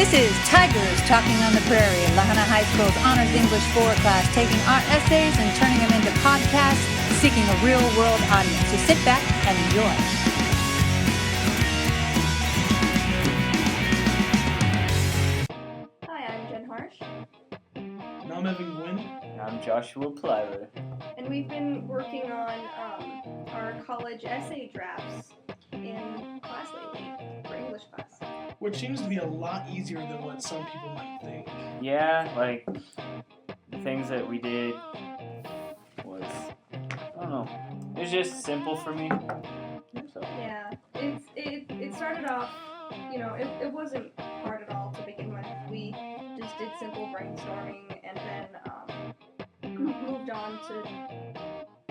This is Tigers Talking on the Prairie, Lahana High School's Honors English 4 class, taking our essays and turning them into podcasts, seeking a real-world audience. So sit back and enjoy. Hi, I'm Jenn Harsh. And I'm Gywn. And I'm Joshua Pliler. And we've been working on our college essay drafts in class lately, for English class. Which seems to be a lot easier than what some people might think. Yeah, like, the things that we did was, I don't know, it was just simple for me. So. Yeah, it started off, it wasn't hard at all to begin with. We just did simple brainstorming and then moved on to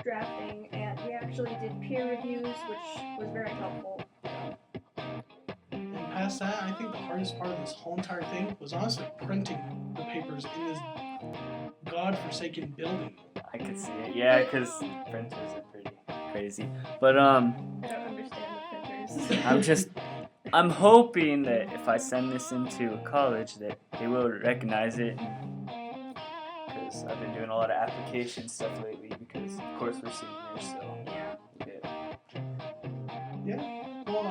drafting, and we actually did peer reviews, which was very helpful. And past that, I think the hardest part of this whole entire thing was honestly printing the papers in this godforsaken building. I could see it, yeah, because printers are pretty crazy. But, I don't understand the printers. I'm hoping that if I send this into a college that they will recognize it, because I've been doing a lot of application stuff lately because, of course, we're seniors, so Yeah. Well,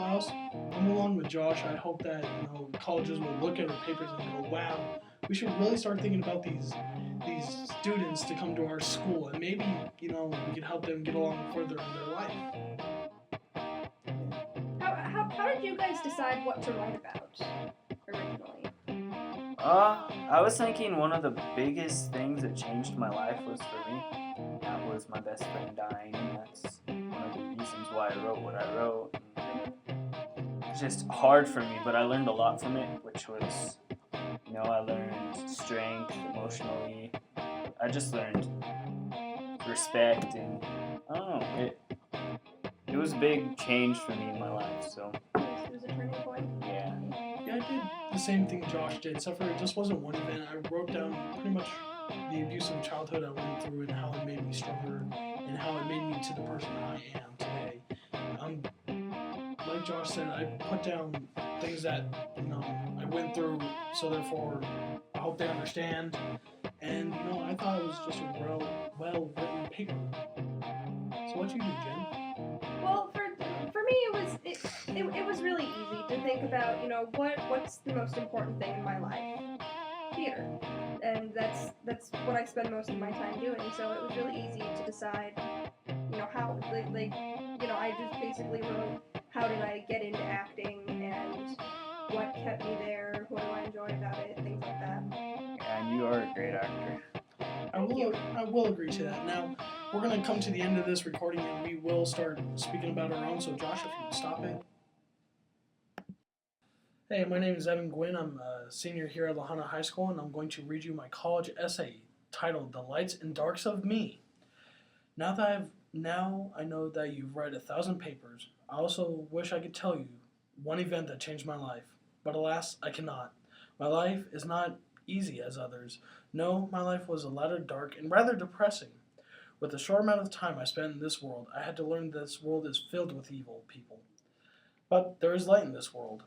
I'm along with Josh. I hope that colleges will look at our papers and go, wow, we should really start thinking about these students to come to our school, and maybe we can help them get along further in their life. How did you guys decide what to write about originally? I was thinking one of the biggest things that changed my life was for me. That was my best friend dying, and that's one of the reasons why I wrote what I wrote. It's just hard for me, but I learned a lot from it, which was, I learned strength emotionally. I just learned respect, and I don't know, it was a big change for me in my life, so. It was a turning point? Yeah. Yeah, I did the same thing Josh did, except for it just wasn't one event. I wrote down pretty much the abusive childhood I went through and how it made me stronger and how it made me to the person I am today. Like Josh said, I put down things that, I went through, so therefore I hope they understand. And, I thought it was just a well-written paper. So what'd you do, Jen? Well, for me, it was really easy to think about, what's the most important thing in my life? Theater. And that's what I spend most of my time doing, so it was really easy to decide, how, I just basically wrote, how did I get into acting, and what kept me there, what do I enjoy about it, things like that. And you are a great actor. I will agree to that. Now, we're going to come to the end of this recording, and we will start speaking about our own, so Josh, if you can stop it. Hey, my name is Gywn. I'm a senior here at Lahana High School, and I'm going to read you my college essay titled The Lights and Darks of Me. Now I know that you've read 1,000 papers. I also wish I could tell you one event that changed my life, but alas, I cannot. My life is not easy as others. No, my life was a latter dark and rather depressing. With the short amount of time I spent in this world, I had to learn that this world is filled with evil people. But there is light in this world.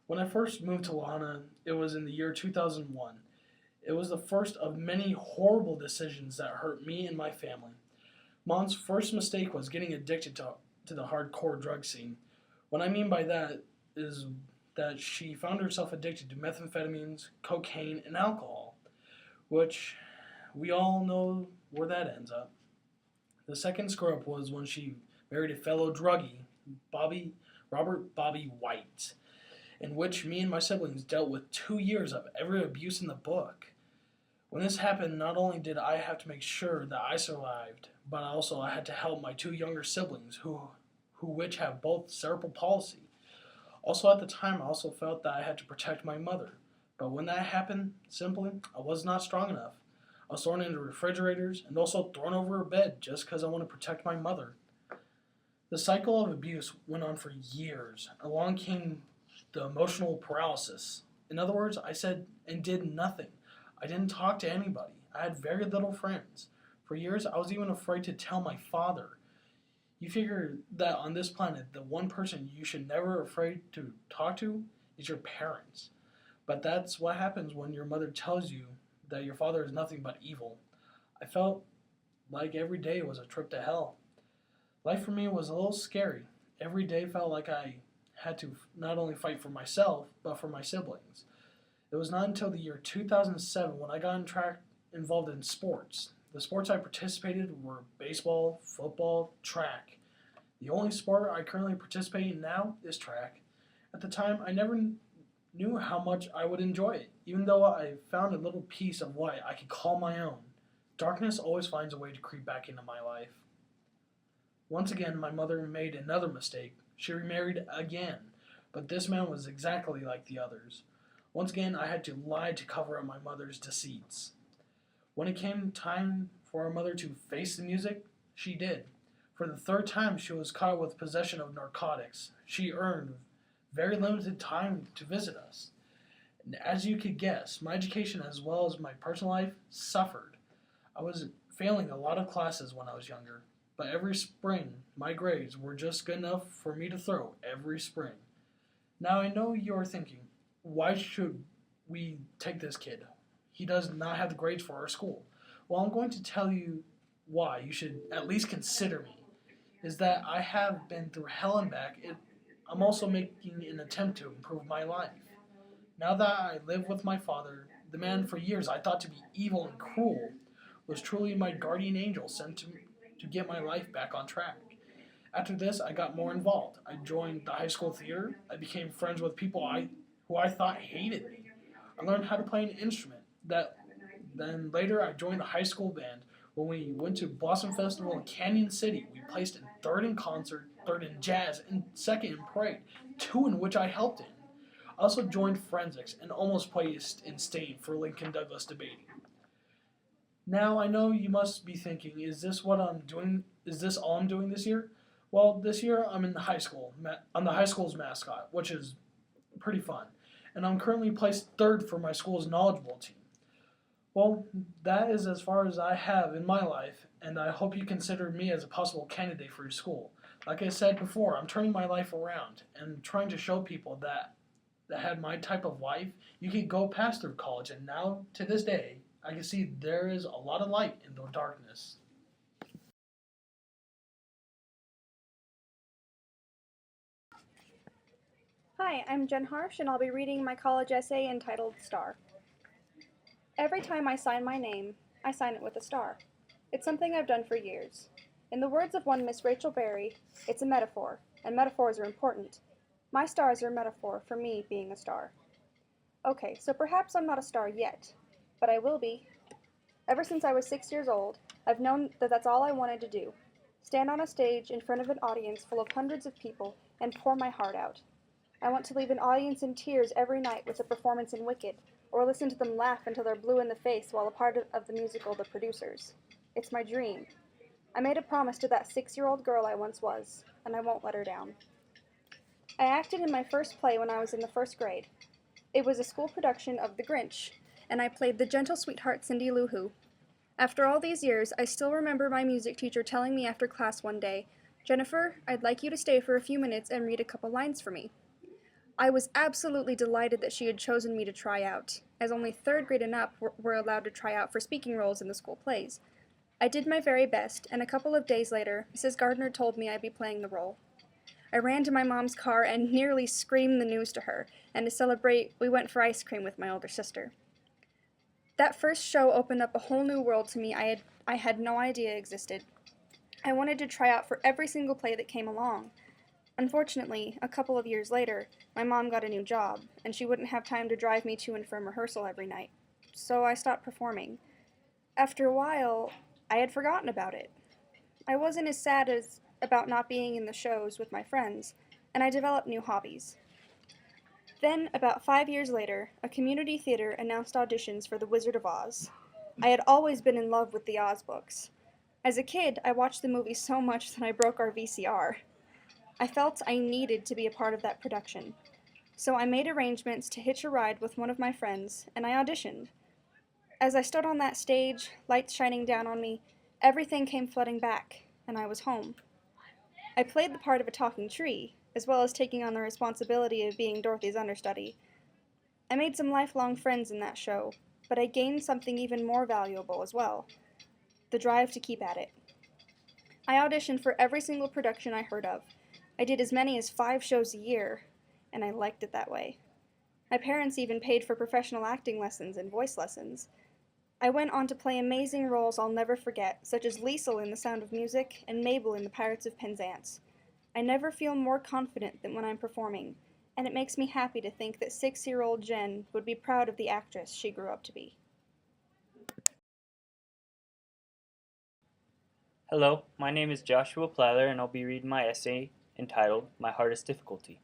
When I first moved to Lahana, it was in the year 2001. It was the first of many horrible decisions that hurt me and my family. Mom's first mistake was getting addicted to the hardcore drug scene. What I mean by that is that she found herself addicted to methamphetamines, cocaine, and alcohol, which we all know where that ends up. The second screw-up was when she married a fellow druggie, Robert Bobby White, in which me and my siblings dealt with 2 years of every abuse in the book. When this happened, not only did I have to make sure that I survived, but also I had to help my 2 younger siblings which have both cerebral palsy. Also at the time, I also felt that I had to protect my mother. But when that happened, simply, I was not strong enough. I was thrown into refrigerators and also thrown over a bed just because I want to protect my mother. The cycle of abuse went on for years. Along came the emotional paralysis. In other words, I said and did nothing. I didn't talk to anybody. I had very little friends. For years, I was even afraid to tell my father. You figure that on this planet, the one person you should never afraid to talk to is your parents. But that's what happens when your mother tells you that your father is nothing but evil. I felt like every day was a trip to hell. Life for me was a little scary. Every day felt like I had to not only fight for myself, but for my siblings. It was not until the year 2007 when I got involved in sports. The sports I participated were baseball, football, track. The only sport I currently participate in now is track. At the time, I never knew how much I would enjoy it, even though I found a little piece of what I could call my own. Darkness always finds a way to creep back into my life. Once again, my mother made another mistake. She remarried again, but this man was exactly like the others. Once again, I had to lie to cover up my mother's deceits. When it came time for our mother to face the music, she did. For the third time, she was caught with possession of narcotics. She earned very limited time to visit us. And as you could guess, my education as well as my personal life suffered. I was failing a lot of classes when I was younger, but every spring my grades were just good enough for me to throw every spring. Now I know you're thinking, why should we take this kid? He does not have the grades for our school. Well, I'm going to tell you why you should at least consider me. Is that I have been through hell and back. I'm also making an attempt to improve my life. Now that I live with my father, the man for years I thought to be evil and cruel was truly my guardian angel sent to get my life back on track. After this, I got more involved. I joined the high school theater. I became friends with people who I thought hated me. I learned how to play an instrument. Then later I joined the high school band. When we went to Blossom Festival in Canyon City, we placed in third in concert, third in jazz, and second in parade, two in which I helped in. I also joined forensics and almost placed in state for Lincoln Douglas debating. Now I know you must be thinking, is this what I'm doing? Is this all I'm doing this year? Well, this year I'm in the high school. I'm the high school's mascot, which is pretty fun. And I'm currently placed third for my school's knowledgeable team. Well, that is as far as I have in my life, and I hope you consider me as a possible candidate for your school. Like I said before, I'm turning my life around and trying to show people that had my type of life, you can go past through college, and now, to this day, I can see there is a lot of light in the darkness. Hi, I'm Jenn Harsh, and I'll be reading my college essay entitled Star. Every time I sign my name, I sign it with a star. It's something I've done for years. In the words of one Miss Rachel Berry, it's a metaphor, and metaphors are important. My stars are a metaphor for me being a star. Okay, so perhaps I'm not a star yet, but I will be. Ever since I was 6 years old, I've known that that's all I wanted to do. Stand on a stage in front of an audience full of hundreds of people and pour my heart out. I want to leave an audience in tears every night with a performance in Wicked, or listen to them laugh until they're blue in the face while a part of the musical The Producers. It's my dream. I made a promise to that 6-year-old girl I once was, and I won't let her down. I acted in my first play when I was in the first grade. It was a school production of The Grinch, and I played the gentle sweetheart Cindy Lou Who. After all these years, I still remember my music teacher telling me after class one day, "Jennifer, I'd like you to stay for a few minutes and read a couple lines for me." I was absolutely delighted that she had chosen me to try out, as only third grade and up were allowed to try out for speaking roles in the school plays. I did my very best, and a couple of days later, Mrs. Gardner told me I'd be playing the role. I ran to my mom's car and nearly screamed the news to her, and to celebrate, we went for ice cream with my older sister. That first show opened up a whole new world to me I had no idea existed. I wanted to try out for every single play that came along. Unfortunately, a couple of years later, my mom got a new job, and she wouldn't have time to drive me to and from rehearsal every night, so I stopped performing. After a while, I had forgotten about it. I wasn't as sad as about not being in the shows with my friends, and I developed new hobbies. Then, about 5 years later, a community theater announced auditions for The Wizard of Oz. I had always been in love with the Oz books. As a kid, I watched the movie so much that I broke our VCR. I felt I needed to be a part of that production. So I made arrangements to hitch a ride with one of my friends, and I auditioned. As I stood on that stage, lights shining down on me, everything came flooding back, and I was home. I played the part of a talking tree, as well as taking on the responsibility of being Dorothy's understudy. I made some lifelong friends in that show, but I gained something even more valuable as well: the drive to keep at it. I auditioned for every single production I heard of. I did as many as 5 shows a year, and I liked it that way. My parents even paid for professional acting lessons and voice lessons. I went on to play amazing roles I'll never forget, such as Liesel in The Sound of Music and Mabel in The Pirates of Penzance. I never feel more confident than when I'm performing, and it makes me happy to think that 6-year-old Jenn would be proud of the actress she grew up to be. Hello, my name is Joshua Pliler, and I'll be reading my essay entitled My Hardest Difficulty.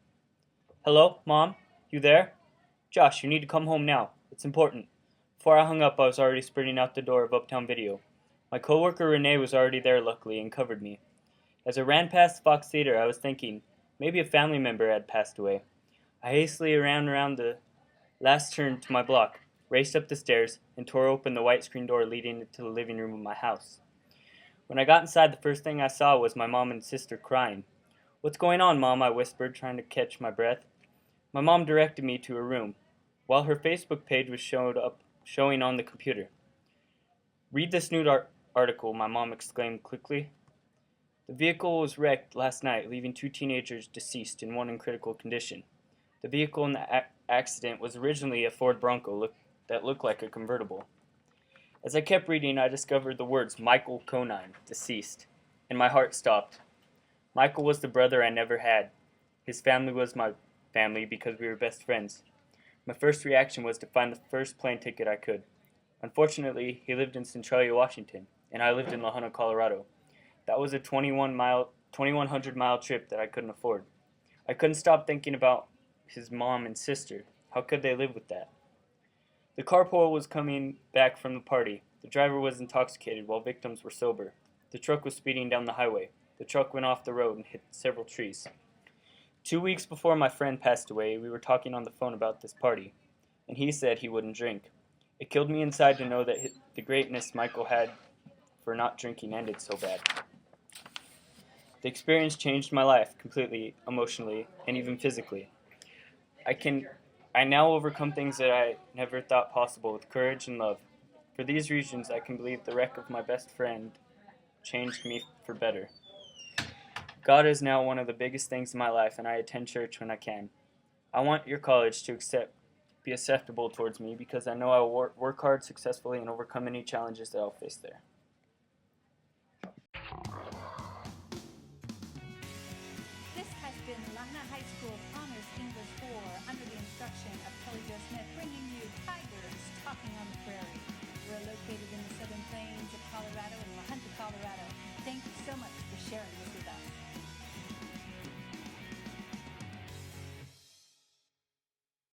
Hello, Mom? You there? Josh, you need to come home now. It's important. Before I hung up, I was already sprinting out the door of Uptown Video. My coworker Renee was already there, luckily, and covered me. As I ran past Fox Theater, I was thinking maybe a family member had passed away. I hastily ran around the last turn to my block, raced up the stairs, and tore open the white screen door leading into the living room of my house. When I got inside, the first thing I saw was my mom and sister crying. "What's going on, Mom?" I whispered, trying to catch my breath. My mom directed me to her room, while her Facebook page was showing on the computer. "Read this news article," my mom exclaimed quickly. "The vehicle was wrecked last night, leaving 2 teenagers deceased and 1 in critical condition. The vehicle in the accident was originally a Ford Bronco that looked like a convertible." As I kept reading, I discovered the words Michael Conine, deceased, and my heart stopped. Michael was the brother I never had. His family was my family because we were best friends. My first reaction was to find the first plane ticket I could. Unfortunately, he lived in Centralia, Washington, and I lived in La Junta, Colorado. That was a 2,100-mile trip that I couldn't afford. I couldn't stop thinking about his mom and sister. How could they live with that? The carpool was coming back from the party. The driver was intoxicated while victims were sober. The truck was speeding down the highway. The truck went off the road and hit several trees. 2 weeks before my friend passed away, we were talking on the phone about this party, and he said he wouldn't drink. It killed me inside to know that the greatness Michael had for not drinking ended so bad. The experience changed my life completely, emotionally, and even physically. I now overcome things that I never thought possible with courage and love. For these reasons, I can believe the wreck of my best friend changed me for better. God is now one of the biggest things in my life, and I attend church when I can. I want your college to be acceptable towards me because I know I will work hard successfully and overcome any challenges that I'll face there. This has been La Junta High School Honors English 4 under the instruction of Kelly